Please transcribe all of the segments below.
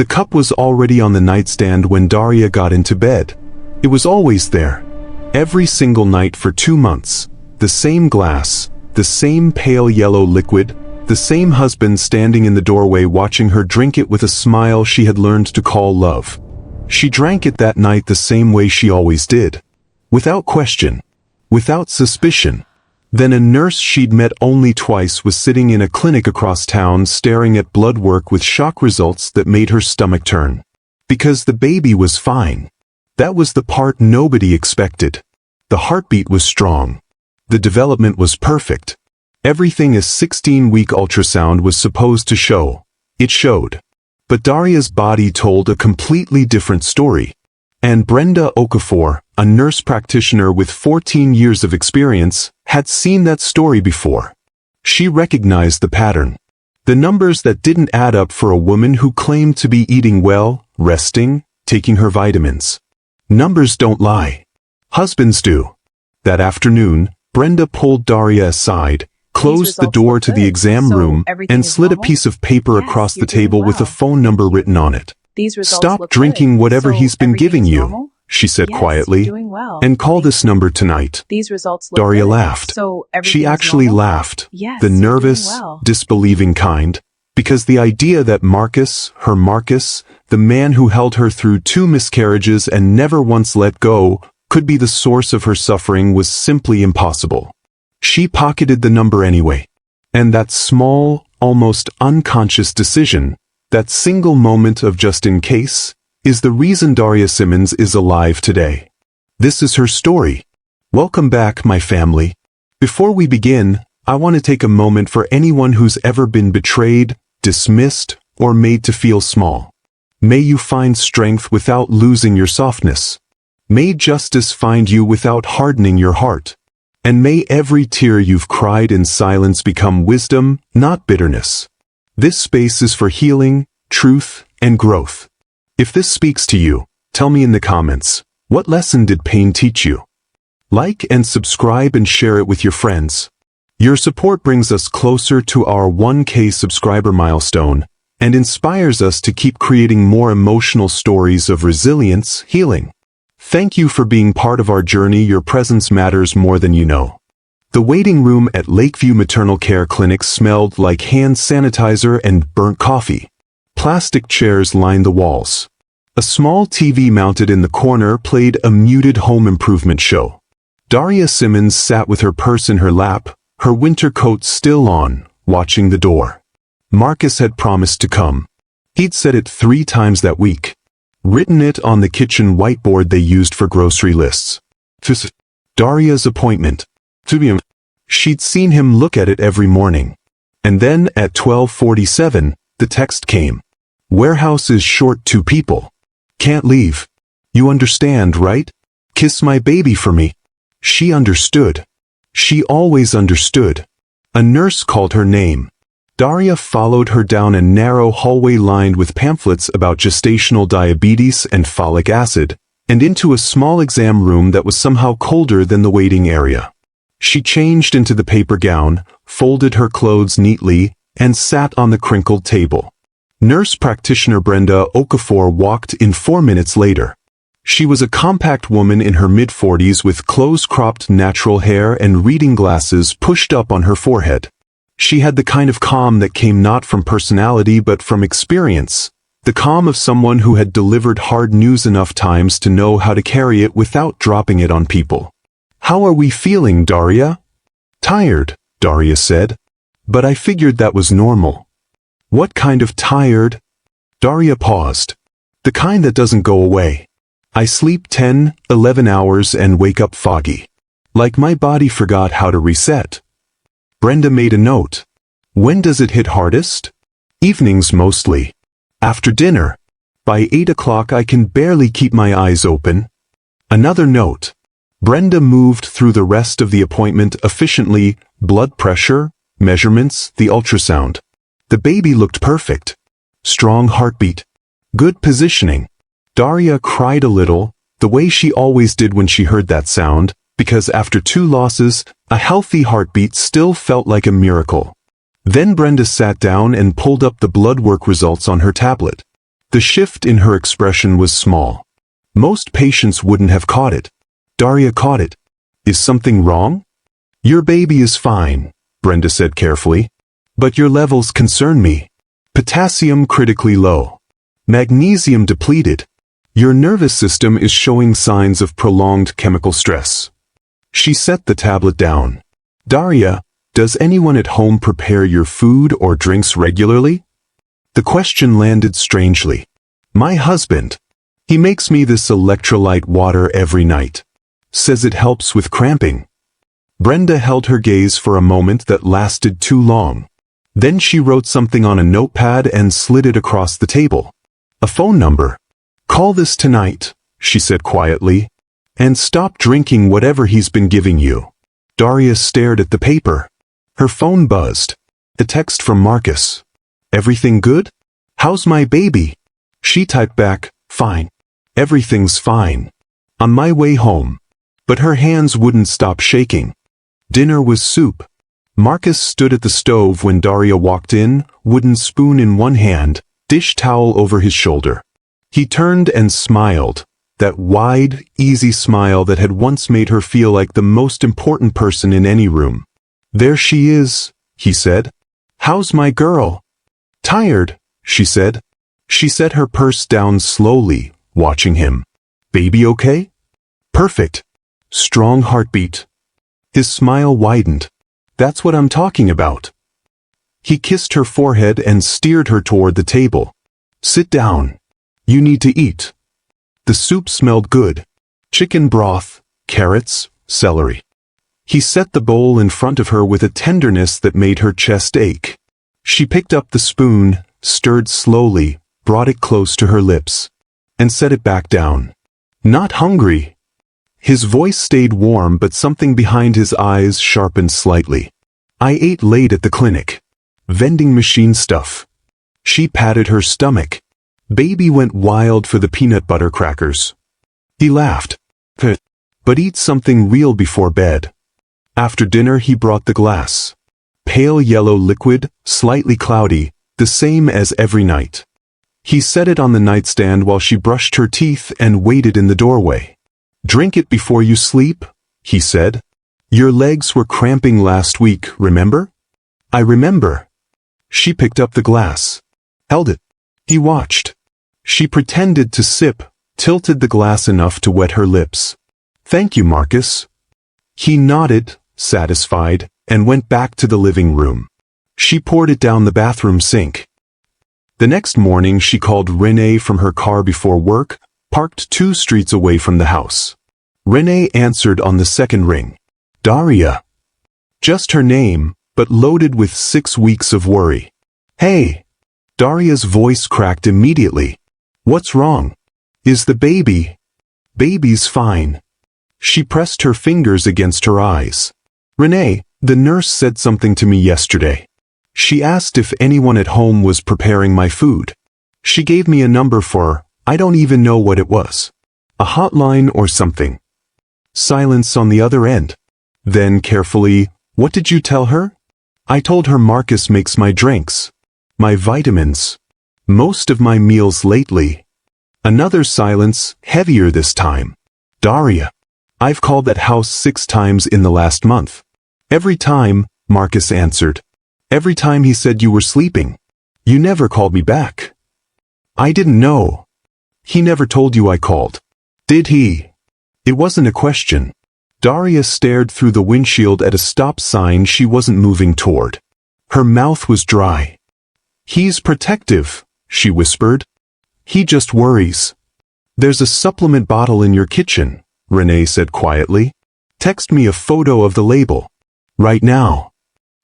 The cup was already on the nightstand when Daria got into bed. It was always there. Every single night for 2 months. The same glass, the same pale yellow liquid, the same husband standing in the doorway watching her drink it with a smile she had learned to call love. She drank it that night the same way she always did. Without question. Without suspicion. Then a nurse she'd met only twice was sitting in a clinic across town staring at blood work with shock results that made her stomach turn. Because the baby was fine. That was the part nobody expected. The heartbeat was strong. The development was perfect. Everything a 16-week ultrasound was supposed to show. It showed. But Daria's body told a completely different story. And Brenda Okafor, a nurse practitioner with 14 years of experience, had seen that story before. She recognized the pattern. The numbers that didn't add up for a woman who claimed to be eating well, resting, taking her vitamins. Numbers don't lie. Husbands do. That afternoon, Brenda pulled Daria aside, closed the door to the exam room, and slid a piece of paper across the table with a phone number written on it. "Stop drinking whatever he's been giving you," she said quietly, "and call this number tonight." Daria laughed. She actually laughed, the nervous, disbelieving kind, because the idea that Marcus, the man who held her through 2 miscarriages and never once let go, could be the source of her suffering was simply impossible. She pocketed the number anyway. And that small, almost unconscious decision, that single moment of just in case, is the reason Daria Simmons is alive today. This is her story. Welcome back, my family. Before we begin, I want to take a moment for anyone who's ever been betrayed, dismissed, or made to feel small. May you find strength without losing your softness. May justice find you without hardening your heart. And may every tear you've cried in silence become wisdom, not bitterness. This space is for healing, truth, and growth. If this speaks to you, tell me in the comments, what lesson did pain teach you? Like and subscribe and share it with your friends. Your support brings us closer to our 1K subscriber milestone and inspires us to keep creating more emotional stories of resilience, healing. Thank you for being part of our journey. Your presence matters more than you know. The waiting room at Lakeview Maternal Care Clinic smelled like hand sanitizer and burnt coffee. Plastic chairs lined the walls. A small TV mounted in the corner played a muted home improvement show. Daria Simmons sat with her purse in her lap, her winter coat still on, watching the door. Marcus had promised to come. He'd said it 3 times that week. Written it on the kitchen whiteboard they used for grocery lists. Daria's appointment. She'd seen him look at it every morning. And then at 12:47, the text came. "Warehouse is short 2 people. Can't leave. You understand, right? Kiss my baby for me." She understood. She always understood. A nurse called her name. Daria followed her down a narrow hallway lined with pamphlets about gestational diabetes and folic acid, and into a small exam room that was somehow colder than the waiting area. She changed into the paper gown, folded her clothes neatly, and sat on the crinkled table. Nurse practitioner Brenda Okafor walked in 4 minutes later. She was a compact woman in her mid-40s with close-cropped natural hair and reading glasses pushed up on her forehead. She had the kind of calm that came not from personality but from experience, the calm of someone who had delivered hard news enough times to know how to carry it without dropping it on people. "How are we feeling, Daria?" "Tired," Daria said. "But I figured that was normal." "What kind of tired?" Daria paused. "The kind that doesn't go away. I sleep 10, 11 hours and wake up foggy. Like my body forgot how to reset." Brenda made a note. "When does it hit hardest?" "Evenings mostly. After dinner. By 8 o'clock I can barely keep my eyes open." Another note. Brenda moved through the rest of the appointment efficiently, blood pressure, measurements, the ultrasound. The baby looked perfect. Strong heartbeat. Good positioning. Daria cried a little, the way she always did when she heard that sound, because after 2 losses, a healthy heartbeat still felt like a miracle. Then Brenda sat down and pulled up the blood work results on her tablet. The shift in her expression was small. Most patients wouldn't have caught it. Daria caught it. Is something wrong? Your baby is fine, Brenda said carefully. But your levels concern me. Potassium critically low. Magnesium depleted. Your nervous system is showing signs of prolonged chemical stress. She set the tablet down. Daria, does anyone at home prepare your food or drinks regularly? The question landed strangely. My husband. He makes me this electrolyte water every night. Says it helps with cramping. Brenda held her gaze for a moment that lasted too long. Then she wrote something on a notepad and slid it across the table. A phone number. Call this tonight, she said quietly. And stop drinking whatever he's been giving you. Daria stared at the paper. Her phone buzzed. A text from Marcus. Everything good? How's my baby? She typed back, fine. Everything's fine. On my way home. But her hands wouldn't stop shaking. Dinner was soup. Marcus stood at the stove when Daria walked in, wooden spoon in one hand, dish towel over his shoulder. He turned and smiled, that wide, easy smile that had once made her feel like the most important person in any room. There she is, he said. How's my girl? Tired, she said. She set her purse down slowly, watching him. Baby okay? Perfect. Strong heartbeat. His smile widened. That's what I'm talking about. He kissed her forehead and steered her toward the table. Sit down. You need to eat. The soup smelled good. Chicken broth, carrots, celery. He set the bowl in front of her with a tenderness that made her chest ache. She picked up the spoon, stirred slowly, brought it close to her lips, and set it back down. Not hungry. His voice stayed warm, but something behind his eyes sharpened slightly. I ate late at the clinic. Vending machine stuff. She patted her stomach. Baby went wild for the peanut butter crackers. He laughed. But eat something real before bed. After dinner he brought the glass. Pale yellow liquid, slightly cloudy, the same as every night. He set it on the nightstand while she brushed her teeth and waited in the doorway. Drink it before you sleep, he said. Your legs were cramping last week, remember? I remember. She picked up the glass. Held it. He watched. She pretended to sip, tilted the glass enough to wet her lips. Thank you, Marcus. He nodded, satisfied, and went back to the living room. She poured it down the bathroom sink. The next morning she called Renee from her car before work, parked 2 streets away from the house. Renee answered on the second ring. Daria. Just her name, but loaded with 6 weeks of worry. Hey. Daria's voice cracked immediately. What's wrong? Is the baby? Baby's fine. She pressed her fingers against her eyes. Renee, the nurse said something to me yesterday. She asked if anyone at home was preparing my food. She gave me a number for, I don't even know what it was. A hotline or something. Silence on the other end. Then carefully, what did you tell her? I told her Marcus makes my drinks. My vitamins. Most of my meals lately. Another silence, heavier this time. Daria. I've called that house 6 times in the last month. Every time, Marcus answered. Every time he said you were sleeping. You never called me back. I didn't know. He never told you I called. Did he? It wasn't a question. Daria stared through the windshield at a stop sign she wasn't moving toward. Her mouth was dry. He's protective, she whispered. He just worries. There's a supplement bottle in your kitchen, Renee said quietly. Text me a photo of the label. Right now.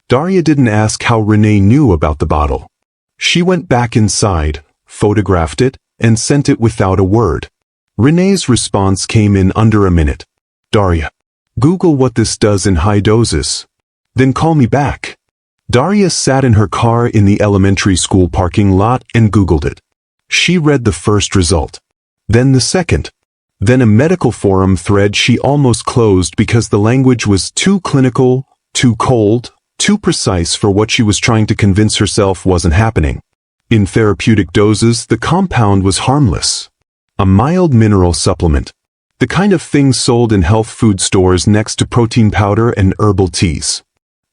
Daria didn't ask how Renee knew about the bottle. She went back inside, photographed it, and sent it without a word. Renee's response came in under a minute. Daria. Google what this does in high doses. Then call me back. Daria sat in her car in the elementary school parking lot and Googled it. She read the first result. Then the second. Then a medical forum thread she almost closed because the language was too clinical, too cold, too precise for what she was trying to convince herself wasn't happening. In therapeutic doses, the compound was harmless. A mild mineral supplement. The kind of thing sold in health food stores next to protein powder and herbal teas.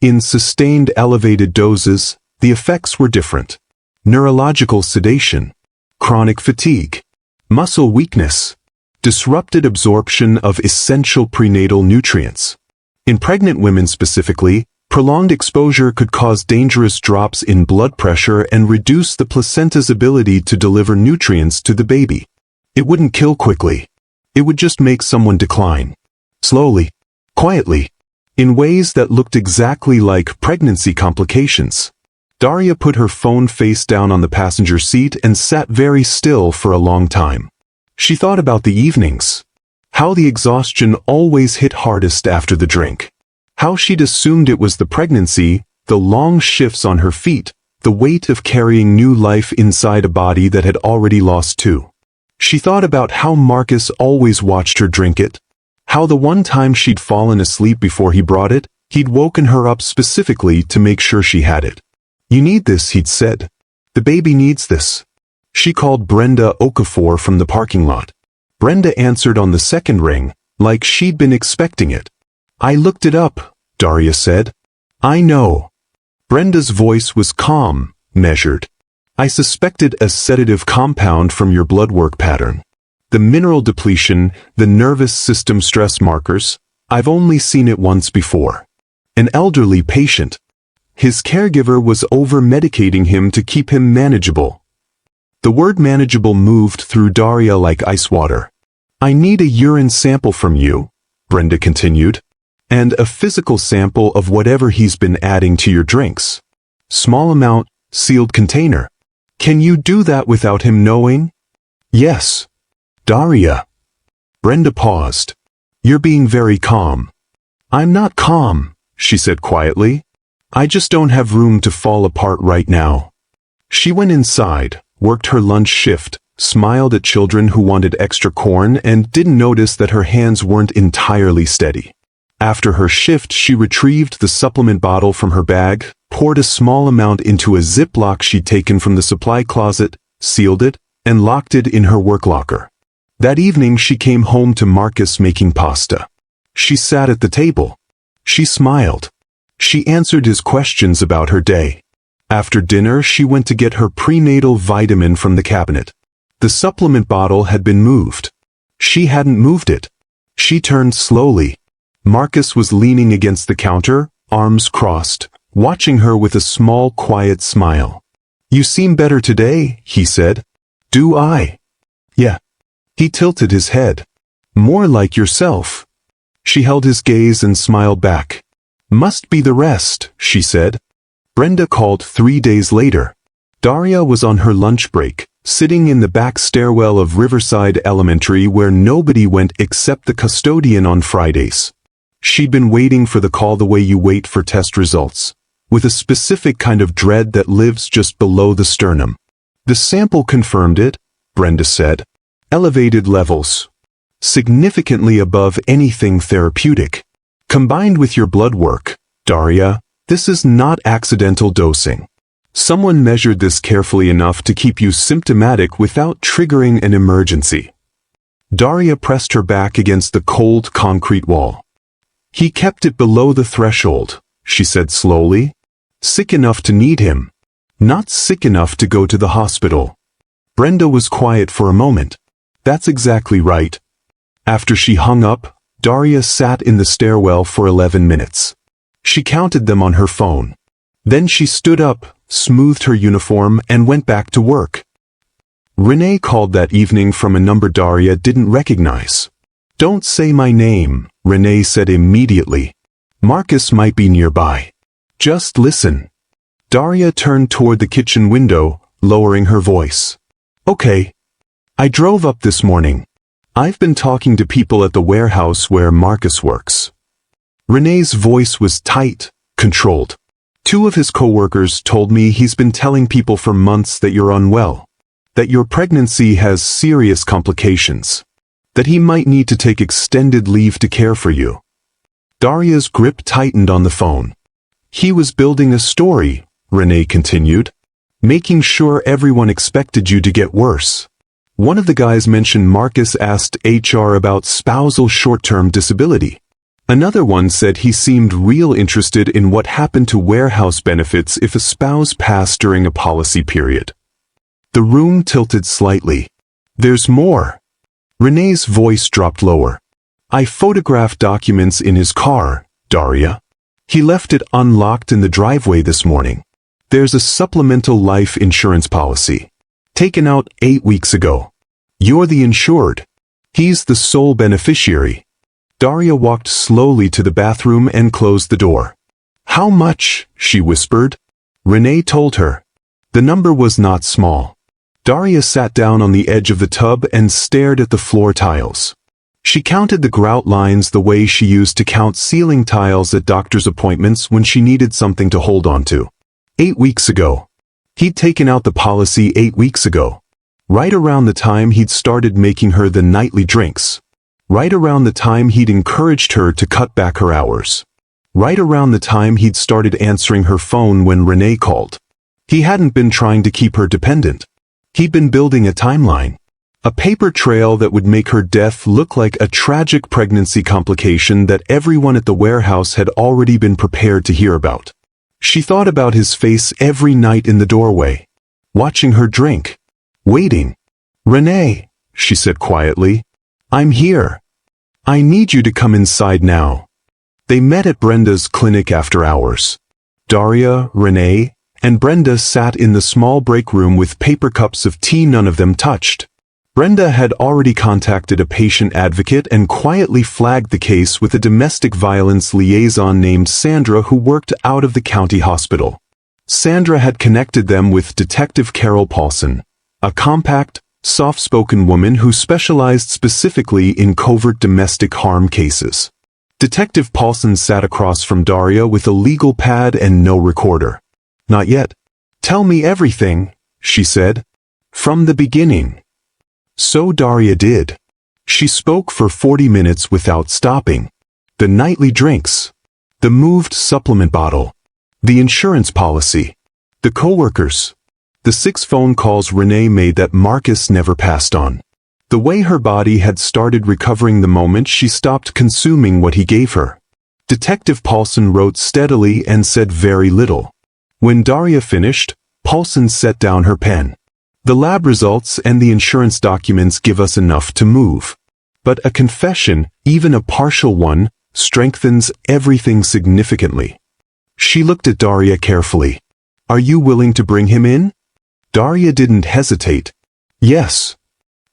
In sustained elevated doses, the effects were different. Neurological sedation, chronic fatigue, muscle weakness, disrupted absorption of essential prenatal nutrients. In pregnant women specifically, prolonged exposure could cause dangerous drops in blood pressure and reduce the placenta's ability to deliver nutrients to the baby. It wouldn't kill quickly. It would just make someone decline. Slowly, quietly, in ways that looked exactly like pregnancy complications. Daria put her phone face down on the passenger seat and sat very still for a long time. She thought about the evenings. How the exhaustion always hit hardest after the drink. How she'd assumed it was the pregnancy, the long shifts on her feet, the weight of carrying new life inside a body that had already lost two. She thought about how Marcus always watched her drink it. How the one time she'd fallen asleep before he brought it, he'd woken her up specifically to make sure she had it. "You need this," he'd said. "The baby needs this." She called Brenda Okafor from the parking lot. Brenda answered on the second ring, like she'd been expecting it. "I looked it up," Daria said. "I know." Brenda's voice was calm, measured. "I suspected a sedative compound from your blood work pattern. The mineral depletion, the nervous system stress markers, I've only seen it once before. An elderly patient. His caregiver was over-medicating him to keep him manageable." The word manageable moved through Daria like ice water. "I need a urine sample from you," Brenda continued. "And a physical sample of whatever he's been adding to your drinks. Small amount, sealed container. Can you do that without him knowing?" "Yes." "Daria." Brenda paused. "You're being very calm." "I'm not calm," she said quietly. "I just don't have room to fall apart right now." She went inside, worked her lunch shift, smiled at children who wanted extra corn and didn't notice that her hands weren't entirely steady. After her shift, she retrieved the supplement bottle from her bag, poured a small amount into a Ziploc she'd taken from the supply closet, sealed it, and locked it in her work locker. That evening she came home to Marcus making pasta. She sat at the table. She smiled. She answered his questions about her day. After dinner, she went to get her prenatal vitamin from the cabinet. The supplement bottle had been moved. She hadn't moved it. She turned slowly. Marcus was leaning against the counter, arms crossed, watching her with a small, quiet smile. "You seem better today," he said. "Do I?" "Yeah." He tilted his head. "More like yourself." She held his gaze and smiled back. "Must be the rest," she said. Brenda called 3 days later. Daria was on her lunch break, sitting in the back stairwell of Riverside Elementary where nobody went except the custodian on Fridays. She'd been waiting for the call the way you wait for test results, with a specific kind of dread that lives just below the sternum. "The sample confirmed it," Brenda said. "Elevated levels. Significantly above anything therapeutic. Combined with your blood work, Daria, this is not accidental dosing. Someone measured this carefully enough to keep you symptomatic without triggering an emergency." Daria pressed her back against the cold concrete wall. "He kept it below the threshold," she said slowly. "Sick enough to need him. Not sick enough to go to the hospital." Brenda was quiet for a moment. "That's exactly right." After she hung up, Daria sat in the stairwell for 11 minutes. She counted them on her phone. Then she stood up, smoothed her uniform, and went back to work. Renee called that evening from a number Daria didn't recognize. "Don't say my name," Renee said immediately. "Marcus might be nearby. Just listen." Daria turned toward the kitchen window, lowering her voice. "Okay. I drove up this morning. I've been talking to people at the warehouse where Marcus works." Renee's voice was tight, controlled. "2 of his coworkers told me he's been telling people for months that you're unwell, that your pregnancy has serious complications, that he might need to take extended leave to care for you." Daria's grip tightened on the phone. "He was building a story," Renee continued. making sure everyone expected you to get worse. One of the guys mentioned Marcus asked HR about spousal short-term disability. Another one said he seemed real interested in what happened to warehouse benefits if a spouse passed during a policy period. The room tilted slightly. There's more. Renee's voice dropped lower. I photographed documents in his car, Daria. He left it unlocked in the driveway this morning. There's a supplemental life insurance policy. Taken out 8 weeks ago. You're the insured. He's the sole beneficiary. Daria walked slowly to the bathroom and closed the door. How much? She whispered. Renee told her. The number was not small. Daria sat down on the edge of the tub and stared at the floor tiles. She counted the grout lines the way she used to count ceiling tiles at doctor's appointments when she needed something to hold on to. 8 weeks ago. He'd taken out the policy 8 weeks ago. Right around the time he'd started making her the nightly drinks. Right around the time he'd encouraged her to cut back her hours. Right around the time he'd started answering her phone when Renee called. He hadn't been trying to keep her dependent. He'd been building a timeline. A paper trail that would make her death look like a tragic pregnancy complication that everyone at the warehouse had already been prepared to hear about. She thought about his face every night in the doorway. Watching her drink. Waiting. Renee, she said quietly. I'm here. I need you to come inside now. They met at Brenda's clinic after hours. Daria, Renee, and Brenda sat in the small break room with paper cups of tea none of them touched. Brenda had already contacted a patient advocate and quietly flagged the case with a domestic violence liaison named Sandra who worked out of the county hospital. Sandra had connected them with Detective Carol Paulson, a compact, soft-spoken woman who specialized specifically in covert domestic harm cases. Detective Paulson sat across from Daria with a legal pad and no recorder. Not yet. Tell me everything, she said. From the beginning. So Daria did. She spoke for 40 minutes without stopping. The nightly drinks. The moved supplement bottle. The insurance policy. The coworkers. The 6 phone calls Renee made that Marcus never passed on. The way her body had started recovering the moment she stopped consuming what he gave her. Detective Paulson wrote steadily and said very little. When Daria finished, Paulson set down her pen. The lab results and the insurance documents give us enough to move. But a confession, even a partial one, strengthens everything significantly. She looked at Daria carefully. Are you willing to bring him in? Daria didn't hesitate. Yes.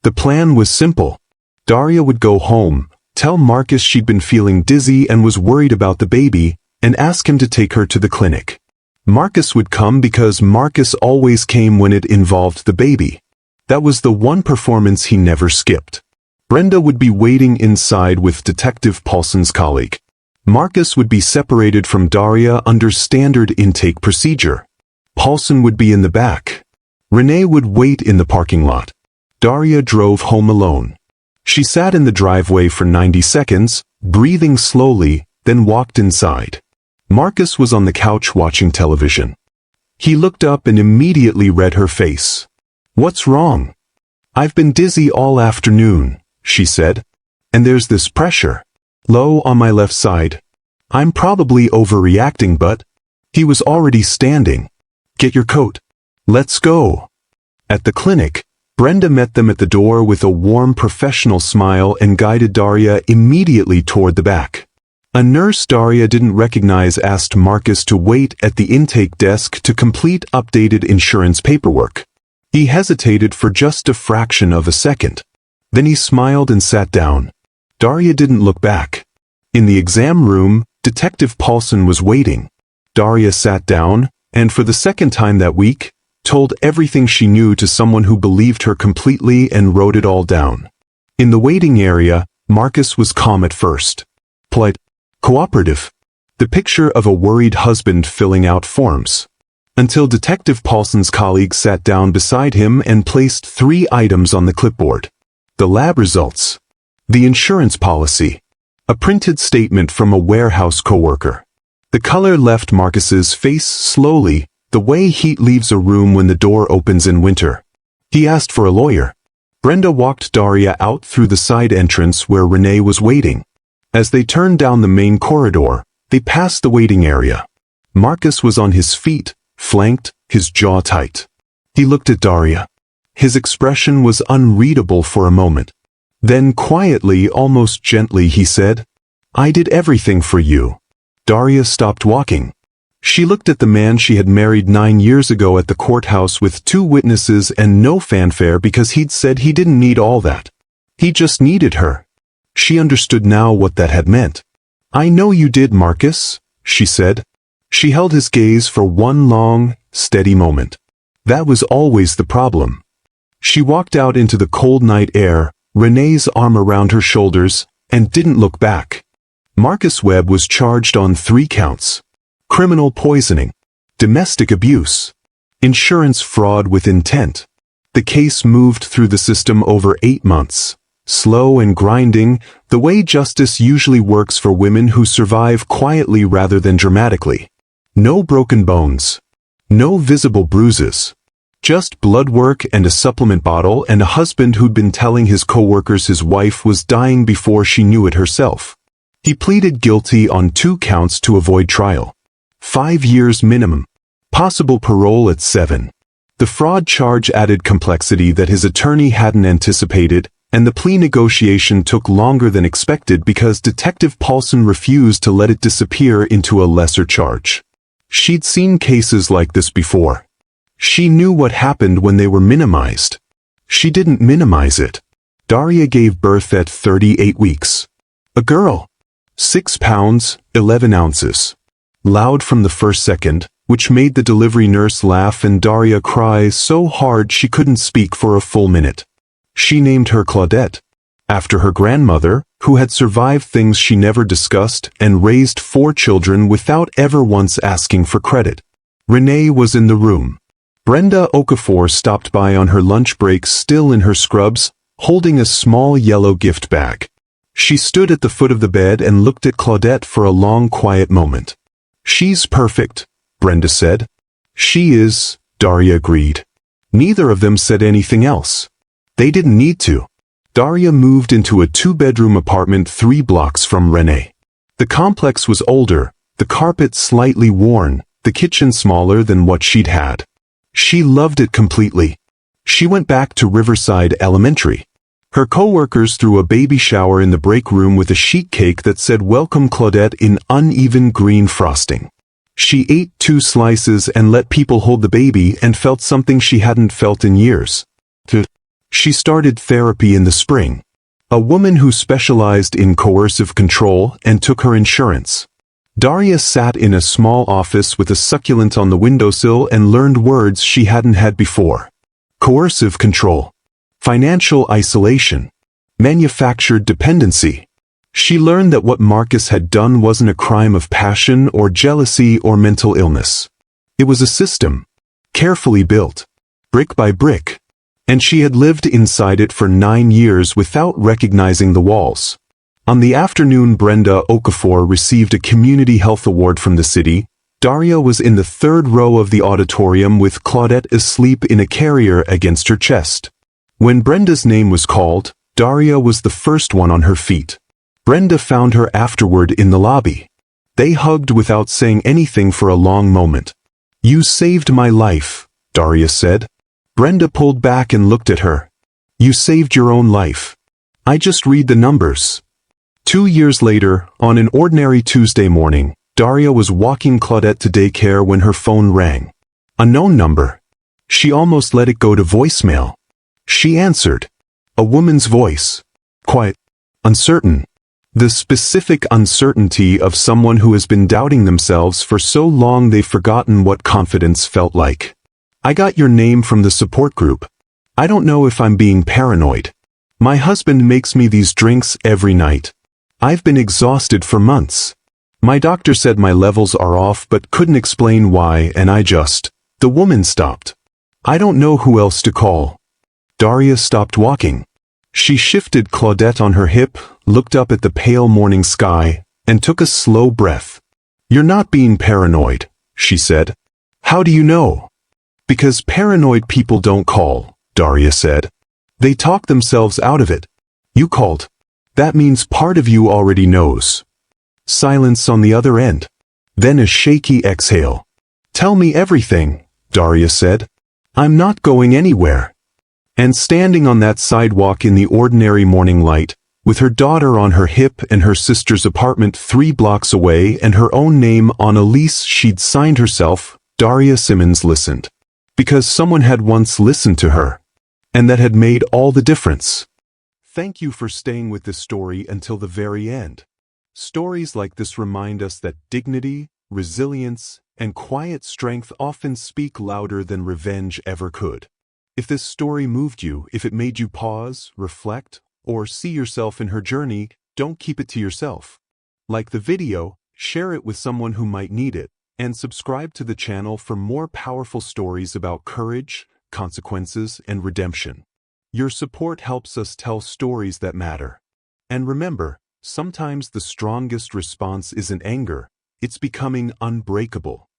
The plan was simple. Daria would go home, tell Marcus she'd been feeling dizzy and was worried about the baby, and ask him to take her to the clinic. Marcus would come because Marcus always came when it involved the baby. That was the one performance he never skipped. Brenda would be waiting inside with Detective Paulson's colleague. Marcus would be separated from Daria under standard intake procedure. Paulson would be in the back. Renee would wait in the parking lot. Daria drove home alone. She sat in the driveway for 90 seconds, breathing slowly, then walked inside. Marcus was on the couch watching television. He looked up and immediately read her face. What's wrong? I've been dizzy all afternoon, she said. And there's this pressure. Low on my left side. I'm probably overreacting, but... He was already standing. Get your coat. Let's go. At the clinic, Brenda met them at the door with a warm professional smile and guided Daria immediately toward the back. A nurse Daria didn't recognize asked Marcus to wait at the intake desk to complete updated insurance paperwork. He hesitated for just a fraction of a second. Then he smiled and sat down. Daria didn't look back. In the exam room, Detective Paulson was waiting. Daria sat down, and for the second time that week, told everything she knew to someone who believed her completely and wrote it all down. In the waiting area, Marcus was calm at first. Polite. Cooperative. The picture of a worried husband filling out forms. Until Detective Paulson's colleague sat down beside him and placed 3 items on the clipboard. The lab results. The insurance policy. A printed statement from a warehouse coworker. The color left Marcus's face slowly, The way heat leaves a room when the door opens in winter. He asked for a lawyer. Brenda walked Daria out through the side entrance where Renee was waiting. As they turned down the main corridor, they passed the waiting area. Marcus was on his feet, flanked, his jaw tight. He looked at Daria. His expression was unreadable for a moment. Then quietly, almost gently, he said, "I did everything for you." Daria stopped walking. She looked at the man she had married 9 years ago at the courthouse with 2 witnesses and no fanfare because he'd said he didn't need all that. He just needed her. She understood now what that had meant. "I know you did, Marcus," she said. She held his gaze for one long, steady moment. That was always the problem. She walked out into the cold night air, Renee's arm around her shoulders, and didn't look back. Marcus Webb was charged on 3 counts. Criminal poisoning, domestic abuse, insurance fraud with intent. The case moved through the system over 8 months. Slow and grinding, the way justice usually works for women who survive quietly rather than dramatically. No broken bones. No visible bruises. Just blood work and a supplement bottle and a husband who'd been telling his co-workers his wife was dying before she knew it herself. He pleaded guilty on 2 counts to avoid trial. 5 years minimum. Possible parole at 7. The fraud charge added complexity that his attorney hadn't anticipated, and the plea negotiation took longer than expected because Detective Paulson refused to let it disappear into a lesser charge. She'd seen cases like this before. She knew what happened when they were minimized. She didn't minimize it. Daria gave birth at 38 weeks. A girl. 6 pounds, 11 ounces. Loud from the first second, which made the delivery nurse laugh and Daria cry so hard she couldn't speak for a full minute. She named her Claudette, after her grandmother, who had survived things she never discussed and raised 4 children without ever once asking for credit. Renee was in the room. Brenda Okafor stopped by on her lunch break, still in her scrubs, holding a small yellow gift bag. She stood at the foot of the bed and looked at Claudette for a long, quiet moment. "She's perfect," Brenda said. "She is," Daria agreed. Neither of them said anything else. They didn't need to. Daria moved into a 2-bedroom apartment 3 blocks from Renee. The complex was older, the carpet slightly worn, the kitchen smaller than what she'd had. She loved it completely. She went back to Riverside Elementary. Her co-workers threw a baby shower in the break room with a sheet cake that said "Welcome Claudette" in uneven green frosting. She ate 2 slices and let people hold the baby and felt something she hadn't felt in years. She started therapy in the spring. A woman who specialized in coercive control and took her insurance. Daria sat in a small office with a succulent on the windowsill and learned words she hadn't had before. Coercive control. Financial isolation. Manufactured dependency. She learned that what Marcus had done wasn't a crime of passion or jealousy or mental illness. It was a system. Carefully built. Brick by brick. And she had lived inside it for 9 years without recognizing the walls. On the afternoon Brenda Okafor received a community health award from the city, Daria was in the 3rd row of the auditorium with Claudette asleep in a carrier against her chest. When Brenda's name was called, Daria was the first one on her feet. Brenda found her afterward in the lobby. They hugged without saying anything for a long moment. "You saved my life," Daria said. Brenda pulled back and looked at her. "You saved your own life. I just read the numbers." 2 years later, on an ordinary Tuesday morning, Daria was walking Claudette to daycare when her phone rang. A known number. She almost let it go to voicemail. She answered. A woman's voice. Quiet. Uncertain. The specific uncertainty of someone who has been doubting themselves for so long they've forgotten what confidence felt like. "I got your name from the support group. I don't know if I'm being paranoid. My husband makes me these drinks every night. I've been exhausted for months. My doctor said my levels are off but couldn't explain why and I just..." The woman stopped. "I don't know who else to call." Daria stopped walking. She shifted Claudette on her hip, looked up at the pale morning sky, and took a slow breath. "You're not being paranoid," she said. How do you know? Because paranoid people don't call, Daria said. They talk themselves out of it. You called. That means part of you already knows. Silence on the other end. Then a shaky exhale. Tell me everything, Daria said. I'm not going anywhere. And standing on that sidewalk in the ordinary morning light, with her daughter on her hip and her sister's apartment 3 blocks away and her own name on a lease she'd signed herself, Daria Simmons listened. Because someone had once listened to her. And that had made all the difference. Thank you for staying with this story until the very end. Stories like this remind us that dignity, resilience, and quiet strength often speak louder than revenge ever could. If this story moved you, if it made you pause, reflect, or see yourself in her journey, don't keep it to yourself. Like the video, share it with someone who might need it, and subscribe to the channel for more powerful stories about courage, consequences, and redemption. Your support helps us tell stories that matter. And remember, sometimes the strongest response isn't anger, it's becoming unbreakable.